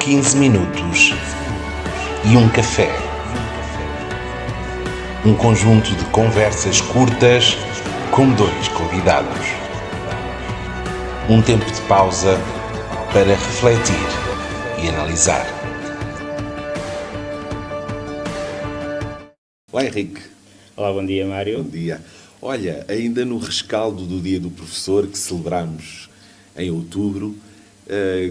15 minutos e um café. Um conjunto de conversas curtas com dois convidados. Um tempo de pausa para refletir e analisar. Olá, Henrique. Olá, bom dia, Mário. Bom dia. Olha, ainda no rescaldo do Dia do Professor, que celebramos em outubro,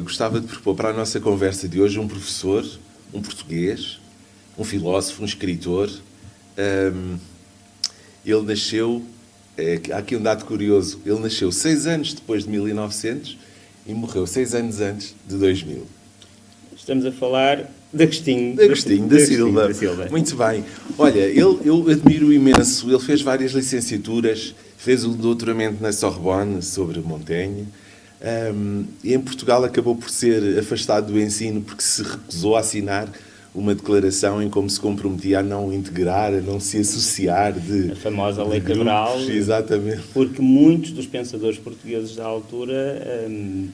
gostava de propor para a nossa conversa de hoje um professor, um português, um filósofo, um escritor. Ele nasceu, há aqui um dado curioso, ele nasceu 6 anos depois de 1900 e morreu 6 anos antes de 2000. Estamos a falar de Agostinho da Silva. Muito bem. Olha, eu admiro imenso. Ele fez várias licenciaturas, fez um doutoramento na Sorbonne sobre Montaigne. E em Portugal acabou por ser afastado do ensino porque se recusou a assinar uma declaração em como se comprometia a não integrar, a não se associar a famosa Lei Cabral. Exatamente. Porque muitos dos pensadores portugueses da altura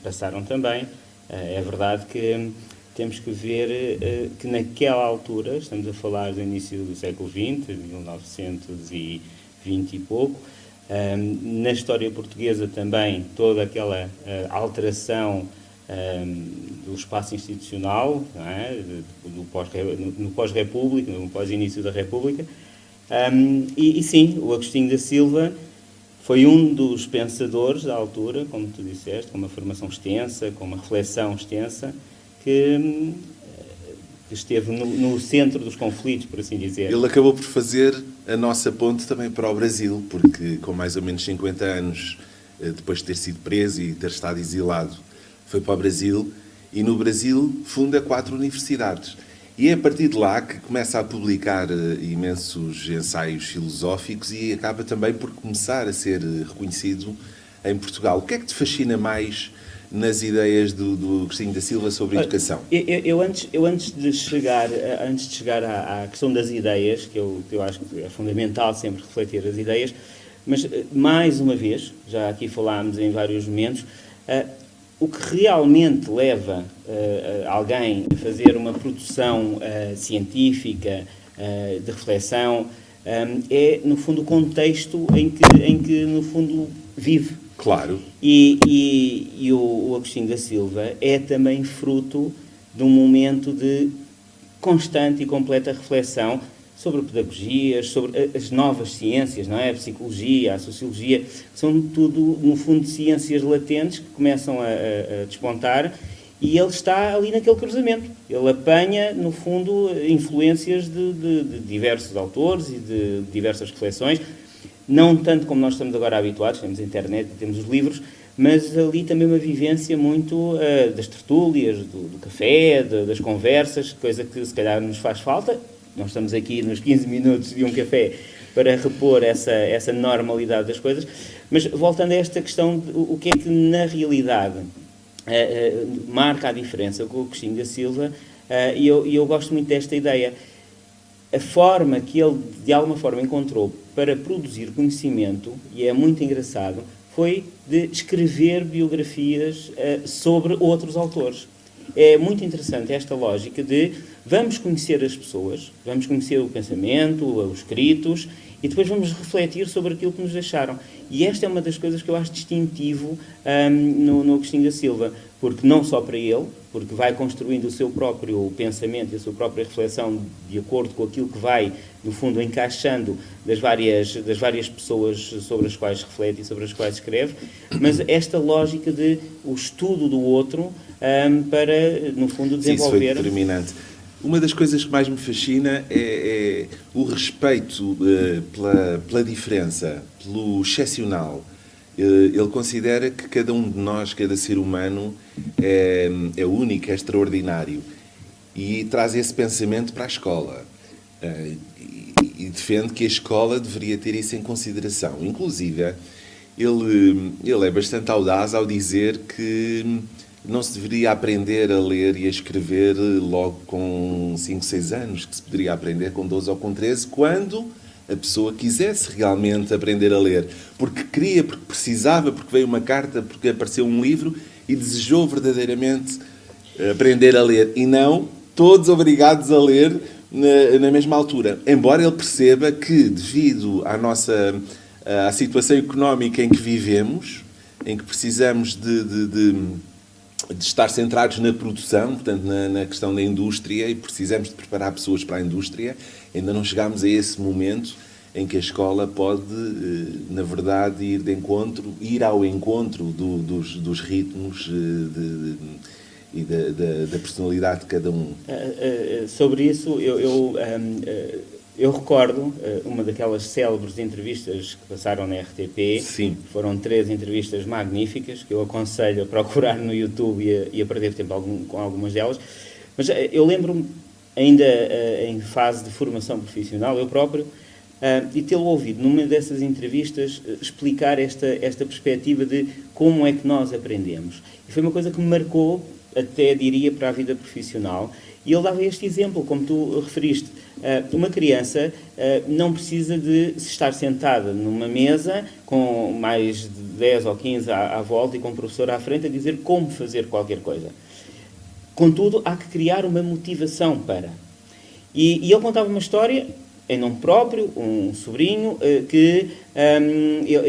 passaram também. É verdade que temos que ver que naquela altura, estamos a falar do início do século XX, 1920 e pouco, na história portuguesa também toda aquela alteração do espaço institucional, não é? No pós-república, no pós-início da República. E sim, o Agostinho da Silva foi um dos pensadores da altura, como tu disseste, com uma formação extensa, com uma reflexão extensa, que esteve no centro dos conflitos, por assim dizer. Ele acabou por fazer a nossa ponte também para o Brasil, porque com mais ou menos 50 anos, depois de ter sido preso e ter estado exilado, foi para o Brasil e no Brasil funda 4 universidades. E é a partir de lá que começa a publicar imensos ensaios filosóficos e acaba também por começar a ser reconhecido em Portugal. O que é que te fascina mais nas ideias do Agostinho da Silva sobre a educação? Eu antes de chegar à questão das ideias, que eu acho que é fundamental sempre refletir as ideias, mas mais uma vez, já aqui falámos em vários momentos, o que realmente leva alguém a fazer uma produção científica, de reflexão, é, no fundo, o contexto em que no fundo, vive. Claro. E o Agostinho da Silva é também fruto de um momento de constante e completa reflexão sobre pedagogias, sobre as novas ciências, não é? A psicologia, a sociologia, são tudo, no fundo, ciências latentes que começam a despontar e ele está ali naquele cruzamento. Ele apanha, no fundo, influências de diversos autores e de diversas reflexões, não tanto como nós estamos agora habituados, temos a internet, temos os livros, mas ali também uma vivência muito das tertúlias, do café, das conversas, coisa que se calhar nos faz falta. Nós estamos aqui nos 15 minutos de um café para repor essa normalidade das coisas. Mas voltando a esta questão, o que é que na realidade marca a diferença com o Agostinho da Silva, e eu gosto muito desta ideia. A forma que ele, de alguma forma, encontrou para produzir conhecimento, e é muito engraçado, foi de escrever biografias sobre outros autores. É muito interessante esta lógica de vamos conhecer as pessoas, vamos conhecer o pensamento, os escritos, e depois vamos refletir sobre aquilo que nos deixaram. E esta é uma das coisas que eu acho distintivo no Agostinho da Silva, porque não só para ele, porque vai construindo o seu próprio pensamento e a sua própria reflexão de acordo com aquilo que vai, no fundo, encaixando das várias pessoas sobre as quais reflete e sobre as quais escreve, mas esta lógica de o estudo do outro para, no fundo, desenvolver... Sim, isso foi determinante. Uma das coisas que mais me fascina é o respeito pela diferença, pelo excepcional. Ele considera que cada um de nós, cada ser humano, é único, é extraordinário. E traz esse pensamento para a escola. E defende que a escola deveria ter isso em consideração. Inclusive, ele é bastante audaz ao dizer que não se deveria aprender a ler e a escrever logo com 5, 6 anos, que se poderia aprender com 12 ou com 13, quando a pessoa quisesse realmente aprender a ler. Porque queria, porque precisava, porque veio uma carta, porque apareceu um livro e desejou verdadeiramente Aprender a ler. E não todos obrigados a ler na mesma altura. Embora ele perceba que, devido à situação económica em que vivemos, em que precisamos de estar centrados na produção, portanto, na questão da indústria, e precisamos de preparar pessoas para a indústria, ainda não chegámos a esse momento em que a escola pode, na verdade, ir ao encontro dos ritmos e da personalidade de cada um. Sobre isso, eu recordo uma daquelas célebres entrevistas que passaram na RTP. Sim. Foram 3 entrevistas magníficas, que eu aconselho a procurar no YouTube e a perder tempo com algumas delas. Mas eu lembro-me, ainda em fase de formação profissional, eu próprio, e tê-lo ouvido numa dessas entrevistas explicar esta perspectiva de como é que nós aprendemos. E foi uma coisa que me marcou, até diria, para a vida profissional. E ele dava este exemplo, como tu referiste. Uma criança não precisa de estar sentada numa mesa com mais de 10 ou 15 à volta e com o professor à frente a dizer como fazer qualquer coisa. Contudo, há que criar uma motivação para. E ele contava uma história em nome próprio, um sobrinho,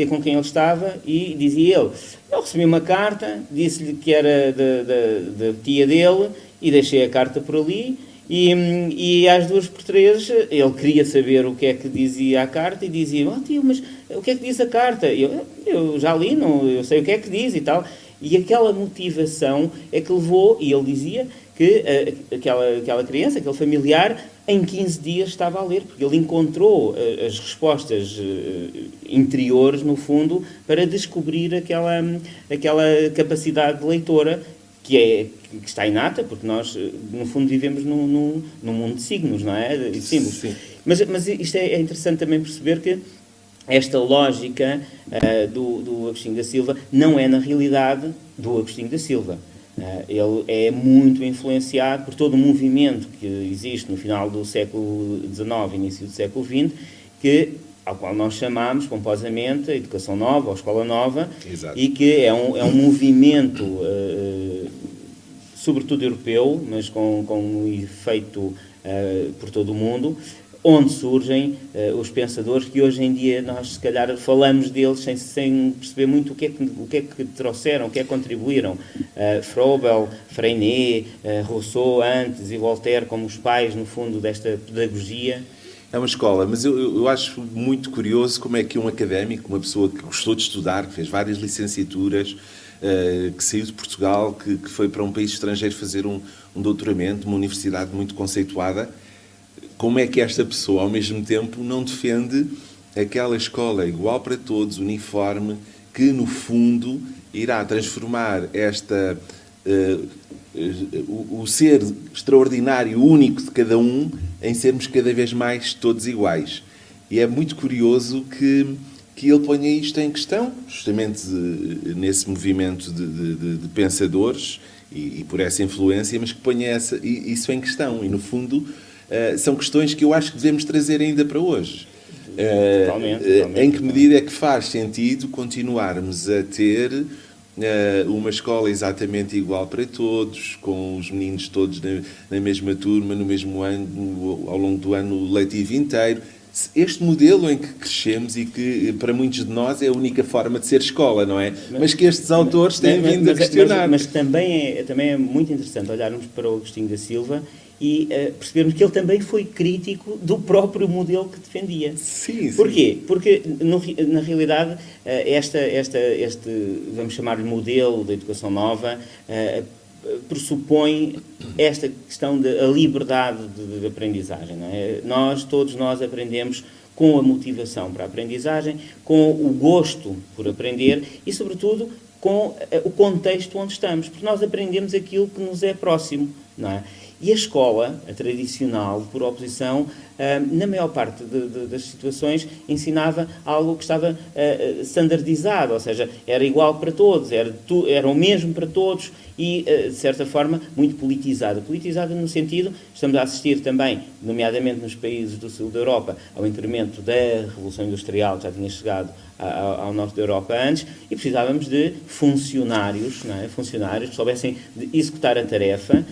com quem ele estava, e dizia ele: eu recebi uma carta, disse-lhe que era da tia dele, e deixei a carta por ali, e às 2 por 3 ele queria saber o que é que dizia a carta, e dizia: oh tio, mas o que é que diz a carta? Eu já li, eu sei o que é que diz e tal. E aquela motivação é que levou, e ele dizia que aquela criança, aquele familiar, em 15 dias estava a ler, porque ele encontrou as respostas interiores, no fundo, para descobrir aquela capacidade leitora que está inata, porque nós, no fundo, vivemos num mundo de signos, não é? De símbolos. Sim. Mas isto é interessante também perceber que esta lógica do Agostinho da Silva não é, na realidade, do Agostinho da Silva. Ele é muito influenciado por todo o movimento que existe no final do século XIX, início do século XX, ao qual nós chamamos, pomposamente, a Educação Nova, ou Escola Nova. Exato. E que é um movimento, sobretudo europeu, mas com um efeito por todo o mundo, onde surgem os pensadores que hoje em dia nós, se calhar, falamos deles sem perceber muito o que é que trouxeram, o que é que contribuíram. Froebel, Freinet, Rousseau antes e Voltaire como os pais, no fundo, desta pedagogia. É uma escola, mas eu acho muito curioso como é que um académico, uma pessoa que gostou de estudar, que fez várias licenciaturas, que saiu de Portugal, que foi para um país estrangeiro fazer um doutoramento, uma universidade muito conceituada, como é que esta pessoa, ao mesmo tempo, não defende aquela escola igual para todos, uniforme, que, no fundo, irá transformar o ser extraordinário, único de cada um, em sermos cada vez mais todos iguais. E é muito curioso que ele ponha isto em questão, justamente nesse movimento de pensadores e por essa influência, mas que ponha isso em questão. E, no fundo, são questões que eu acho que devemos trazer ainda para hoje. Totalmente. Em que medida é que faz sentido continuarmos a ter uma escola exatamente igual para todos, com os meninos todos na mesma turma, no mesmo ano, ao longo do ano letivo inteiro? Este modelo em que crescemos e que para muitos de nós é a única forma de ser escola, não é? Mas que estes autores têm vindo a questionar. Mas também é muito interessante olharmos para o Agostinho da Silva e percebermos que ele também foi crítico do próprio modelo que defendia. Sim. Porquê? Porque, na realidade, este, vamos chamar-lhe modelo da educação nova, pressupõe esta questão da liberdade de aprendizagem. Não é? Todos nós aprendemos com a motivação para a aprendizagem, com o gosto por aprender e, sobretudo, com o contexto onde estamos, porque nós aprendemos aquilo que nos é próximo, não é? E a escola, a tradicional, por oposição, na maior parte das situações, ensinava algo que estava standardizado, ou seja, era igual para todos, era o mesmo para todos e, de certa forma, muito politizado. Politizado no sentido, estamos a assistir também, nomeadamente nos países do sul da Europa, ao incremento da Revolução Industrial, que já tinha chegado ao norte da Europa antes, e precisávamos de funcionários, não é? Funcionários que soubessem executar a tarefa,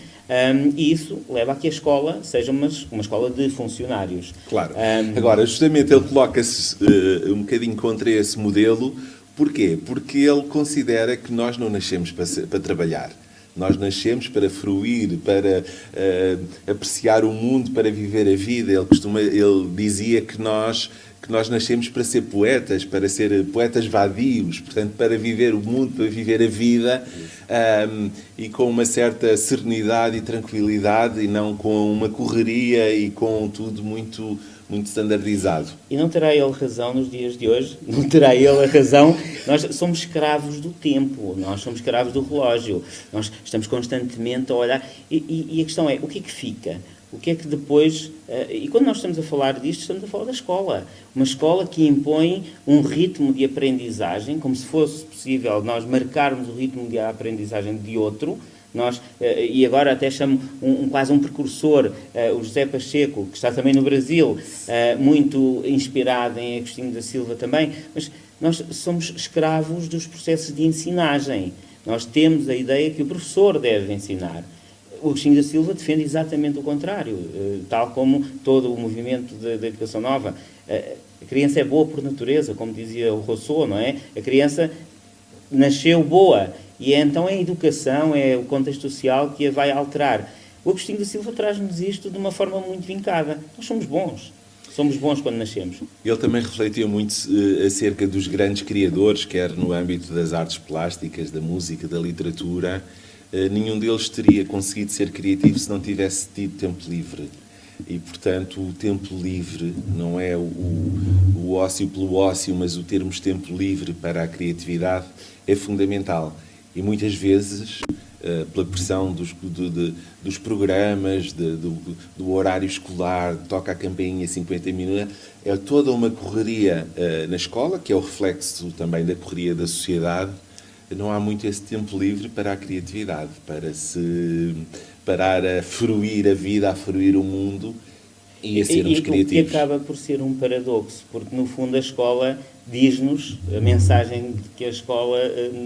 e isso leva a que a escola seja uma escola de funcionários. Claro. Agora, justamente ele coloca-se um bocadinho contra esse modelo. Porquê? Porque ele considera que nós não nascemos para trabalhar. Nós nascemos para fruir, para apreciar o mundo, para viver a vida. Ele dizia que nós nascemos para ser poetas vadios, portanto, para viver o mundo, para viver a vida, e com uma certa serenidade e tranquilidade, e não com uma correria e com tudo muito, muito standardizado. E não terá ele razão nos dias de hoje? Não terá ele a razão? Nós somos escravos do tempo, nós somos escravos do relógio, nós estamos constantemente a olhar. E a questão é, o que é que fica? O que é que depois... E quando nós estamos a falar disto, estamos a falar da escola. Uma escola que impõe um ritmo de aprendizagem, como se fosse possível nós marcarmos o ritmo de aprendizagem de outro. E agora até chamo quase um precursor, o José Pacheco, que está também no Brasil, muito inspirado em Agostinho da Silva também. Mas nós somos escravos dos processos de ensinagem. Nós temos a ideia que o professor deve ensinar. O Agostinho da Silva defende exatamente o contrário, tal como todo o movimento da educação nova. A criança é boa por natureza, como dizia o Rousseau, não é? A criança nasceu boa e então é a educação, é o contexto social que a vai alterar. O Agostinho da Silva traz-nos isto de uma forma muito vincada. Nós somos bons. Somos bons quando nascemos. Ele também refletia muito acerca dos grandes criadores, quer no âmbito das artes plásticas, da música, da literatura. Nenhum deles teria conseguido ser criativo se não tivesse tido tempo livre. E, portanto, o tempo livre não é o ócio pelo ócio, mas o termos tempo livre para a criatividade é fundamental. E muitas vezes, pela pressão dos programas, do horário escolar, toca a campainha 50 minutos, é toda uma correria na escola, que é o reflexo também da correria da sociedade. Não há muito esse tempo livre para a criatividade, para se parar a fruir a vida, a fruir o mundo e a sermos criativos. E acaba por ser um paradoxo, porque no fundo a escola diz-nos, a mensagem que a escola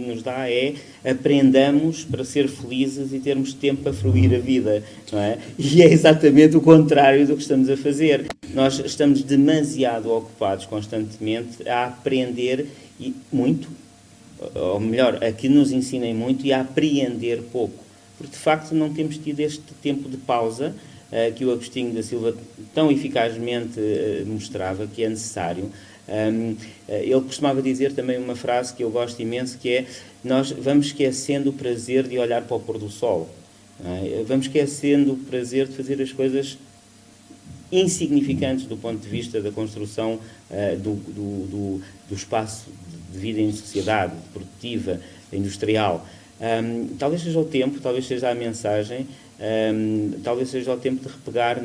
nos dá é aprendamos para ser felizes e termos tempo para fruir a vida, não é? E é exatamente o contrário do que estamos a fazer. Nós estamos demasiado ocupados constantemente a aprender muito, ou melhor, a que nos ensinem muito e a apreender pouco. Porque, de facto, não temos tido este tempo de pausa que o Agostinho da Silva tão eficazmente mostrava que é necessário. Ele costumava dizer também uma frase que eu gosto imenso, que é: nós vamos esquecendo o prazer de olhar para o pôr do sol. Vamos esquecendo o prazer de fazer as coisas insignificantes do ponto de vista da construção do espaço de vida em sociedade, produtiva, industrial. Talvez seja o tempo, talvez seja a mensagem, talvez seja o tempo de repegar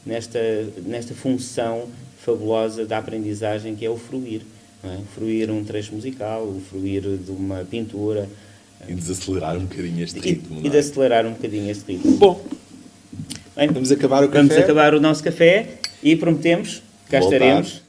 nesta função fabulosa da aprendizagem, que é o fruir. Não é? Fruir um trecho musical, o fruir de uma pintura. E desacelerar um bocadinho este ritmo. E desacelerar um bocadinho este ritmo. Bom, bem, vamos acabar o café. Vamos acabar o nosso café e prometemos, cá estaremos.